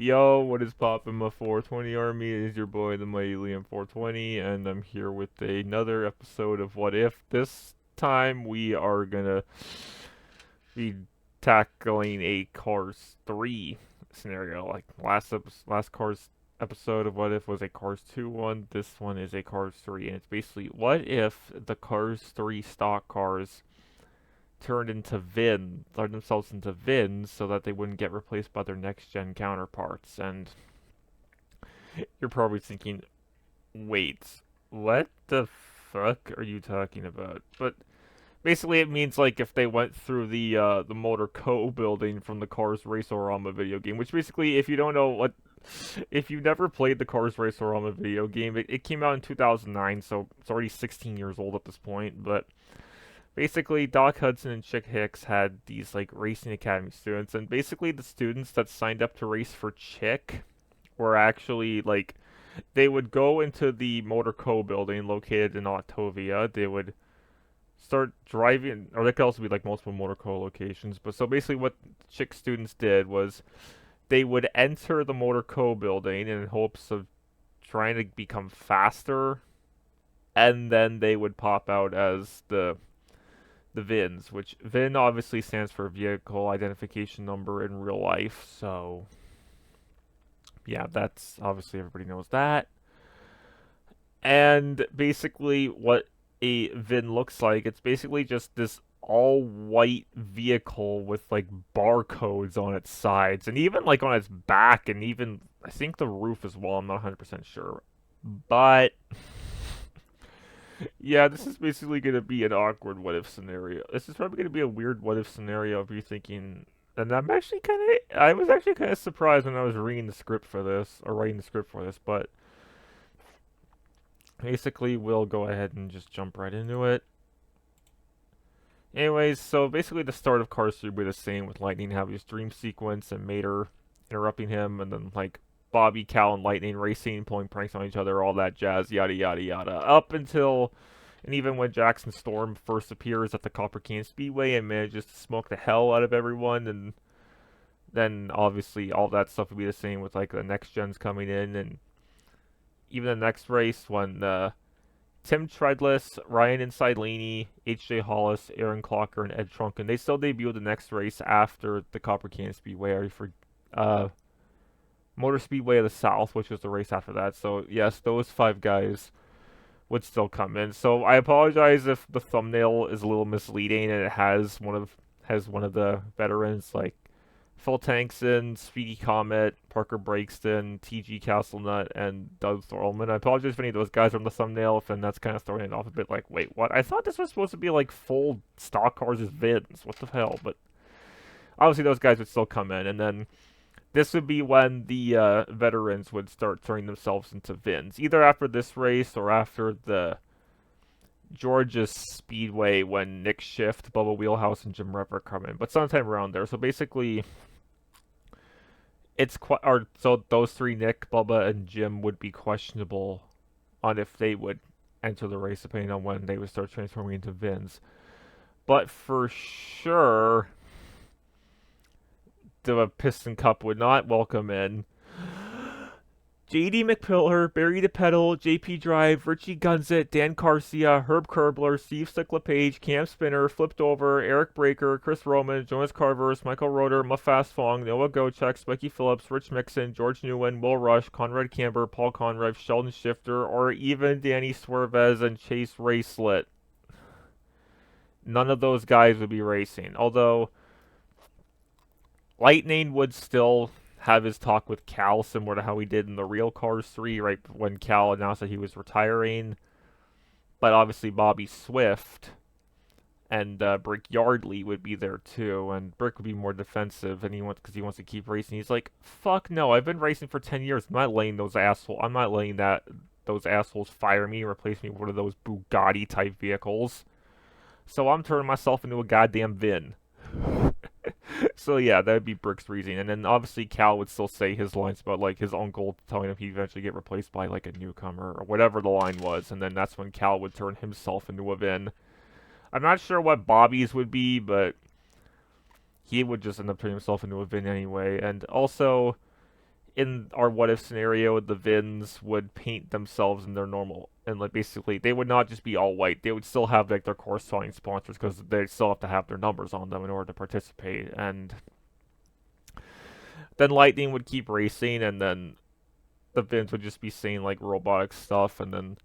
Yo, what is poppin', my 420 army? It is your boy, the mighty Liam 420, and I'm here with another episode of What If. This time we are gonna be tackling a Cars 3 scenario. Like last Cars episode of What If was a Cars 2 one. This one is a Cars 3, and it's basically what if the Cars 3 stock cars turned themselves into VINs so that they wouldn't get replaced by their next gen counterparts. And you're probably thinking, wait, what the fuck are you talking about? But basically it means like if they went through the Motor Co building from the Cars Race O Rama video game, which basically if you don't know what if you've never played the Cars Race O Rama video game, it came out in 2009, so it's already 16 years old at this point, but basically, Doc Hudson and Chick Hicks had these like racing academy students, and basically the students that signed up to race for Chick were actually like they would go into the Motor Co building located in Octovia. They would start driving, or there could also be like multiple Motor Co locations. But so basically, what Chick students did was they would enter the Motor Co building in hopes of trying to become faster, and then they would pop out as the VINs, which VIN obviously stands for Vehicle Identification Number in real life, so yeah, that's obviously everybody knows that. And basically what a VIN looks like, it's basically just this all white vehicle with like barcodes on its sides and even like on its back and even I think the roof as well, I'm not 100% sure. But yeah, this is basically going to be an awkward what if scenario. This is probably going to be a weird what if scenario if you're thinking. And I was actually kind of surprised when I was reading the script for this, or writing the script for this, but basically we'll go ahead and just jump right into it. Anyways, so basically the start of Cars 3 will be the same with Lightning having his dream sequence and Mater interrupting him, and then like Bobby, Cal, and Lightning racing, pulling pranks on each other, all that jazz, yada yada yada, up until and even when Jackson Storm first appears at the Copper Can Speedway and manages to smoke the hell out of everyone, and then obviously all that stuff will be the same with like the next gens coming in, and even the next race when Tim Treadless, Ryan Insidelini, H.J. Hollis, Aaron Clocker, and Ed Trunken, they still debut the next race after the Copper Can Speedway, for Motor Speedway of the South, which was the race after that. So yes, those five guys would still come in. So I apologize if the thumbnail is a little misleading and it has one of the veterans like Phil Tankson, Speedy Comet, Parker Breakston, T.G. Castlenut, and Doug Thorlman. I apologize if any of those guys are on the thumbnail, and that's kind of throwing it off a bit like, wait, what? I thought this was supposed to be like full stock cars as VINs. What the hell? But obviously those guys would still come in, and then this would be when the veterans would start turning themselves into VINs, either after this race or after the Georgia Speedway when Nick Shift, Bubba Wheelhouse, and Jim Rever come in, but sometime around there. So basically, so those three, Nick, Bubba, and Jim, would be questionable on if they would enter the race, depending on when they would start transforming into VINs. But for sure, the Piston Cup would not welcome in JD McPillar, Barry DePedal, JP Drive, Richie Gunzit, Dan Garcia, Herb Kerbler, Steve Sticklepage, Cam Spinner, Flipped Over, Eric Breaker, Chris Roman, Jonas Carvers, Michael Roeder, Muffast Fong, Noah Gochek, Spiky Phillips, Rich Mixon, George Newen, Will Rush, Conrad Camber, Paul Conrive, Sheldon Shifter, or even Danny Swervez and Chase Racelet. None of those guys would be racing, although Lightning would still have his talk with Cal, similar to how he did in the real Cars 3, right when Cal announced that he was retiring. But obviously Bobby Swift and Brick Yardley would be there too, and Brick would be more defensive, and because he wants to keep racing. He's like, "Fuck no! I've been racing for 10 years. I'm not letting those assholes fire me and replace me with one of those Bugatti type vehicles. So I'm turning myself into a goddamn VIN." So yeah, that would be Brick's reasoning, and then obviously Cal would still say his lines about like his uncle telling him he'd eventually get replaced by like a newcomer or whatever the line was, and then that's when Cal would turn himself into a VIN. I'm not sure what Bobby's would be, but he would just end up turning himself into a VIN anyway. And also, in our what if scenario, the Vins would paint themselves in their normal, and like basically they would not just be all white. They would still have like their corresponding sponsors because they still have to have their numbers on them in order to participate. And then Lightning would keep racing, and then the Vins would just be saying like robotic stuff, and then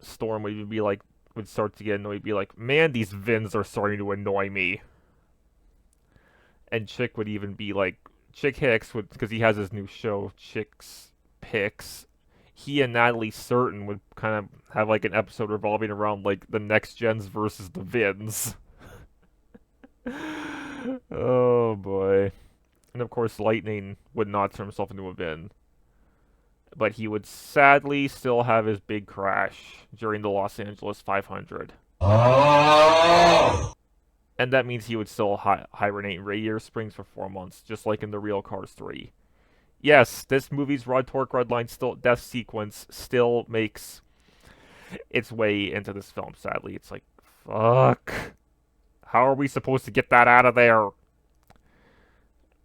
Storm would even be like would start to get annoyed, be like, "Man, these Vins are starting to annoy me." And Chick would even be like, Chick Hicks would, because he has his new show, Chick's Picks. He and Natalie Certain would kind of have like an episode revolving around like the next gens versus the Vins. Oh boy. And of course, Lightning would not turn himself into a Vin. But he would sadly still have his big crash during the Los Angeles 500. And that means he would still hibernate in Radiator Springs for 4 months, just like in the real Cars 3. Yes, this movie's Rod Torque Redline still death sequence still makes its way into this film, sadly. It's like, fuck. How are we supposed to get that out of there?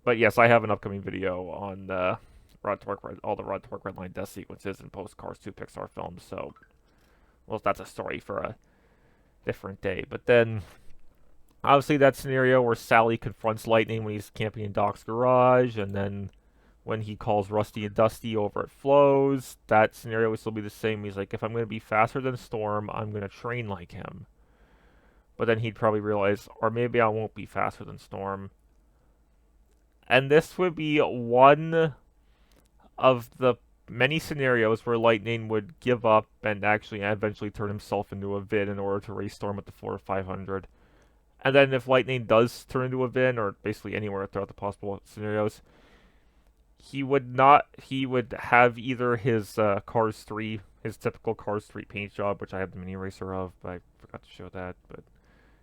But yes, I have an upcoming video on all the Rod Torque Redline death sequences in post Cars 2 Pixar films, so well, that's a story for a different day. But then obviously that scenario where Sally confronts Lightning when he's camping in Doc's garage, and then when he calls Rusty and Dusty over at Flo's, that scenario would still be the same. He's like, if I'm going to be faster than Storm, I'm going to train like him. But then he'd probably realize, or maybe I won't be faster than Storm. And this would be one of the many scenarios where Lightning would give up and actually eventually turn himself into a Vin in order to race Storm at the Florida 500. And then if Lightning does turn into a Vin, or basically anywhere throughout the possible scenarios, he would have either his Cars 3, his typical Cars 3 paint job, which I have the mini racer of, but I forgot to show that. But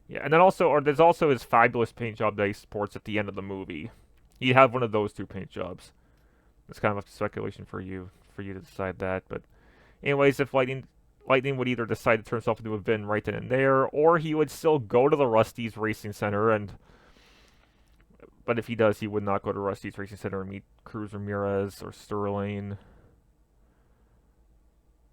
yeah, and then there's also his fabulous paint job that he sports at the end of the movie. He'd have one of those two paint jobs. It's kind of a speculation for you to decide that. But anyways, if Lightning would either decide to turn himself into a Vin right then and there, or he would still go to the Rusty's Racing Center but if he does, he would not go to Rusty's Racing Center and meet Cruz Ramirez or Sterling.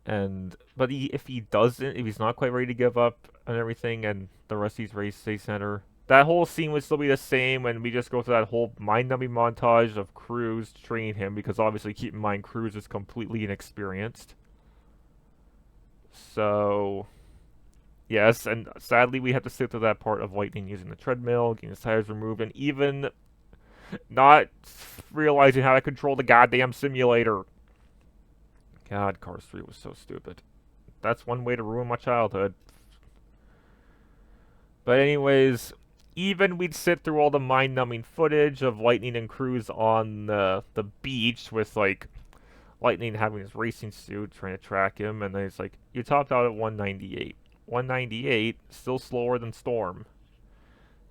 But if he's not quite ready to give up and everything, and the Rusty's Racing Center, that whole scene would still be the same, and we just go through that whole mind-numbing montage of Cruz training him, because obviously, keep in mind, Cruz is completely inexperienced. So, yes, and sadly, we have to sit through that part of Lightning using the treadmill, getting his tires removed, and even not realizing how to control the goddamn simulator. God, Cars 3 was so stupid. That's one way to ruin my childhood. But anyways, even we'd sit through all the mind-numbing footage of Lightning and Cruz on the beach with, like, Lightning having his racing suit, trying to track him, and then it's like, you topped out at 198. 198, still slower than Storm.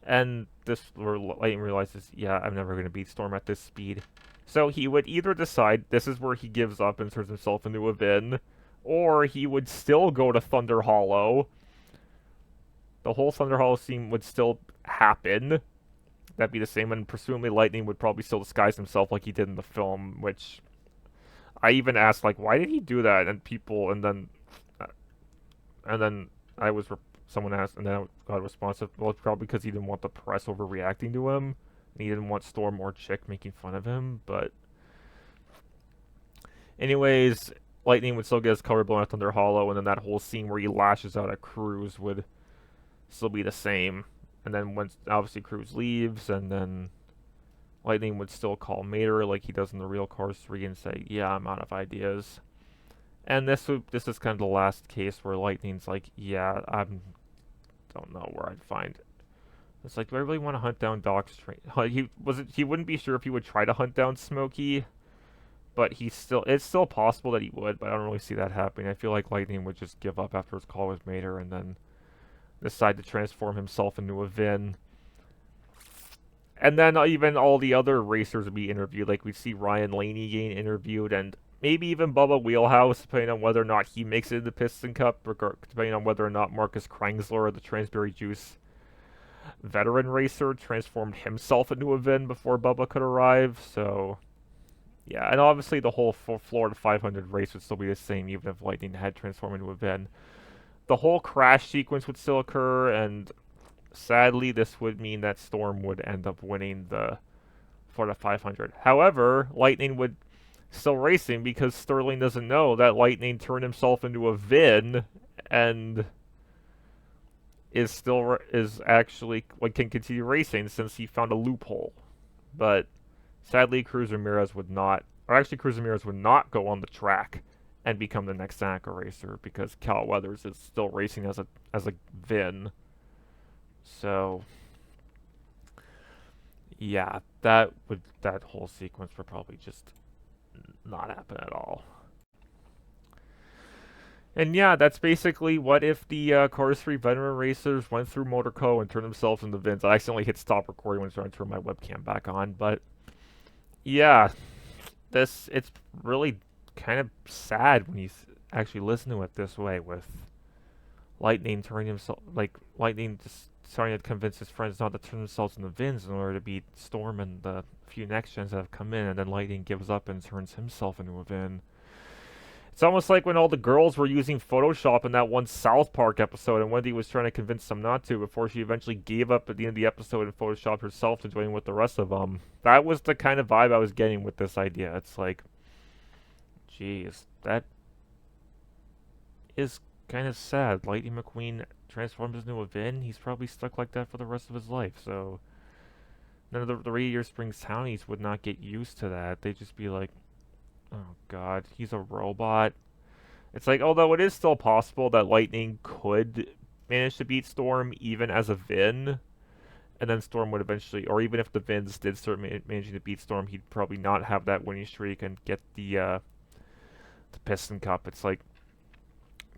And this where Lightning realizes, yeah, I'm never going to beat Storm at this speed. So he would either decide this is where he gives up and turns himself into a Vin, or he would still go to Thunder Hollow. The whole Thunder Hollow scene would still happen. That'd be the same, and presumably Lightning would probably still disguise himself like he did in the film, which I even asked, like, why did he do that? And then someone asked, and then I got a response of, well, it's probably because he didn't want the press overreacting to him, and he didn't want Storm or Chick making fun of him, but anyways, Lightning would still get his cover blown at Thunder Hollow, and then that whole scene where he lashes out at Cruz would still be the same. And then once, obviously, Cruz leaves, and then Lightning would still call Mater like he does in the real Cars 3 and say, yeah, I'm out of ideas. And this is kind of the last case where Lightning's like, yeah, don't know where I'd find it. It's like, do I really want to hunt down Doc's train? He wouldn't be sure if he would try to hunt down Smokey, but it's still possible that he would, but I don't really see that happening. I feel like Lightning would just give up after his call with Mater and then decide to transform himself into a Vin. And then even all the other racers would be interviewed. Like, we'd see Ryan Laney getting interviewed, and maybe even Bubba Wheelhouse, depending on whether or not he makes it in the Piston Cup, depending on whether or not Marcus Krengsler, the Transberry Juice veteran racer, transformed himself into a Vin before Bubba could arrive. So, Yeah, and obviously the whole Florida 500 race would still be the same even if Lightning had transformed into a VIN. The whole crash sequence would still occur, and sadly, this would mean that Storm would end up winning the Florida 500. However, Lightning would still racing because Sterling doesn't know that Lightning turned himself into a VIN and is actually like can continue racing since he found a loophole. But sadly, Cruz Ramirez would not, or actually Cruz Ramirez would not go on the track and become the next Danica racer because Cal Weathers is still racing as a VIN. So yeah, that whole sequence would probably just not happen at all. And yeah, that's basically what if the Cars 3 veteran racers went through Motorco and turned themselves into VINs. I accidentally hit stop recording when I started to turn my webcam back on, but yeah, it's really kind of sad when you actually listen to it this way with Lightning turning himself, like Lightning just starting to convince his friends not to turn themselves into VINs in order to beat Storm and the few next gens that have come in, and then Lightning gives up and turns himself into a VIN. It's almost like when all the girls were using Photoshop in that one South Park episode, and Wendy was trying to convince them not to before she eventually gave up at the end of the episode and Photoshopped herself to join with the rest of them. That was the kind of vibe I was getting with this idea. It's like, geez, that is kind of sad. Lightning McQueen transforms into a VIN. He's probably stuck like that for the rest of his life. So none of the Radiator Springs townies would not get used to that. They'd just be like, oh god, he's a robot. It's like, although it is still possible that Lightning could manage to beat Storm even as a VIN, and then Storm would eventually, or even if the VINs did start managing to beat Storm, he'd probably not have that winning streak and get the Piston Cup. It's like,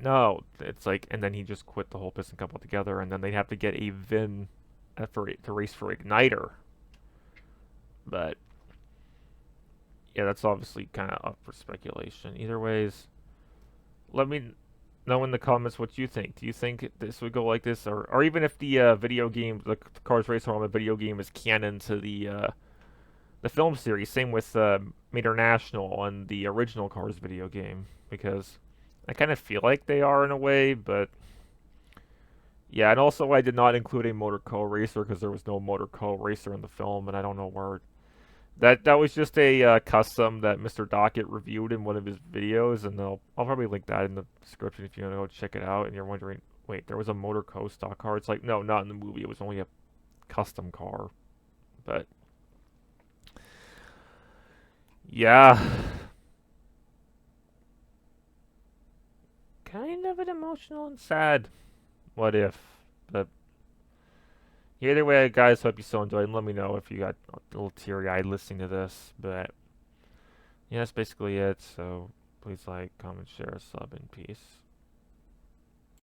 no, it's like, and then he just quit the whole Piston Cup altogether, and then they'd have to get a VIN to race for Igniter. But yeah, that's obviously kind of up for speculation. Either ways, let me know in the comments what you think. Do you think this would go like this, or even if the video game, the Cars Race O Rama video game, is canon to the film series? Same with International and the original Cars video game, because I kind of feel like they are in a way, but yeah. And also, I did not include a Motor Co racer because there was no Motor Co racer in the film, and I don't know where. That was just a custom that Mr. Dockett reviewed in one of his videos, and I'll probably link that in the description if you want to go check it out. And you're wondering, wait, there was a Motor Co stock car? It's like, no, not in the movie. It was only a custom car. But yeah, kind of an emotional and sad what if. But either way, guys, hope you still enjoyed. And let me know if you got a little teary-eyed listening to this. But yeah, that's basically it. So please like, comment, share, sub, and peace.